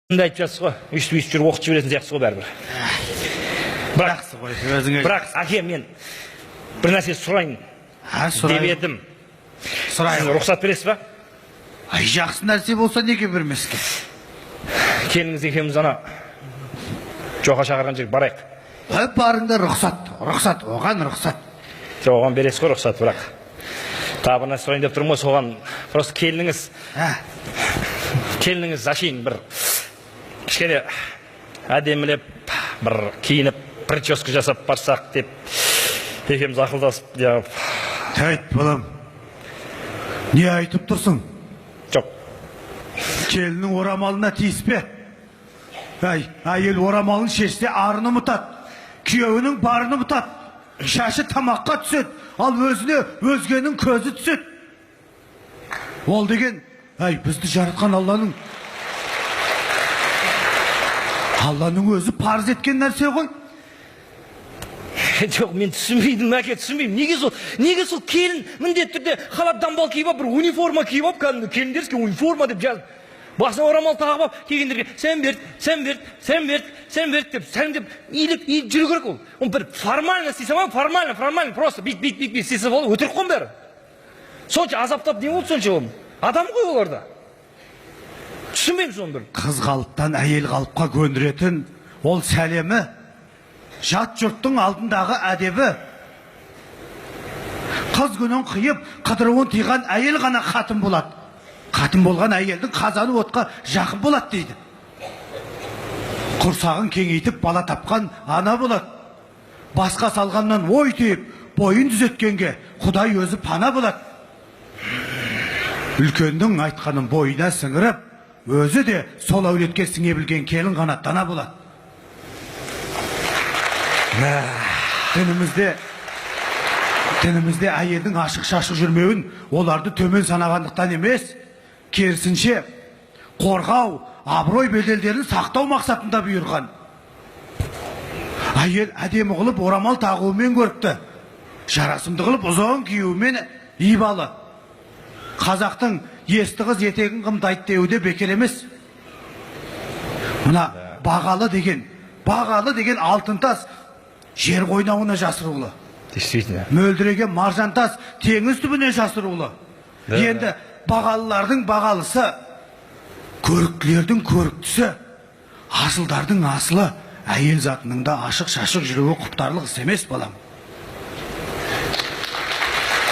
Мындай айтып жатсыз ғой, өйстіп жүріп оқытып жіберетін сияқтысыз ғой бәрібір. Бірақ әке, мен бір нәрсе сұрайын деп едім. Сұрайын. Рұқсат бересіз ба? Ай, жақсы нәрсе болса неге бермеске? Келіңіз екеуміз ана жоға шақырған жерге барайық. Барыңдар, рұқсат, оған рұқсат. Оған бересіз ғой рұқсат, бірақ тағы бір нәрсе сұрайын деп тұрмын ғой, соған просто келініңіз ашейін бір кішкене әдемілеп, бір киініп, прическа жасап барсақ деп екеуміз ақылдасып. Тәйт, балам, не айтып тұрсың? Жоқ. Келінің орамалына тиіспе. Әйел орамалын шешсе арыны ұмытады, күйеуінің барыны ұмытады, шашы тамаққа түседі, ал өзіне өзгенің көзі түседі. Ол деген, бізді жаратқан Алланың өзі парыз еткен нәрсе ғой. Жоқ, мен түсінбейдім, әке, түсінбеймін. Неге сол келін міндетті түрде халат дамбал киіп алып, бір униформа киіп алып, кәдімгі келіндерге униформа деп жазып, басына орамал тағып алып, келгендерге сен берді деп, сәлемдеп иіліп жүру керек ол. Оны бір формально істесе ма, формально, просто бит істесе болды, өтірік қой бәрі. Сонша азаптап не болды сонша оны? Адам ғой оларда. Түсінбеймін соны бір. Қыз қалыптан әйел қалыпқа көндіретін ол сәлемі, жат жұрттың алдындағы әдебі. Қыз күнін қиып, қыдыруын тиған әйел ғана қатын болады. Қатын болған әйелдің қазаны отқа жақын болады дейді. Құрсағын кеңейтіп бала тапқан ана болады. Басқа салғаннан ой түйіп, бойын түзеткенге Құдай өзі пана болады. Үлкендің айтқанын бойына сіңіріп, өзі де сол әулетке сіңе білген келін ғана дана болады. Дінімізде әйелдің ашық-шашық жүрмеуін оларды төмен санағандықтан емес, керісінше қорғау, абырой беделдерін сақтау мақсатында бұйырған. Әйел әдемі қылып орамал тағуымен көрікті, жарасымды қылып ұзын киюімен ибалы. Қазақтың есті қыз етегін қымдайды деуде бекер емес. Мына бағалы деген алтын тас жер қойнауына жасырулы. Мөлдіреген маржан тас теңіз түбіне жасырулы. Енді бағалылардың бағалысы, көріктілердің көріктісі, асылдардың асылы әйел затының да ашық-шашық жүруі құптарлық іс емес, балам.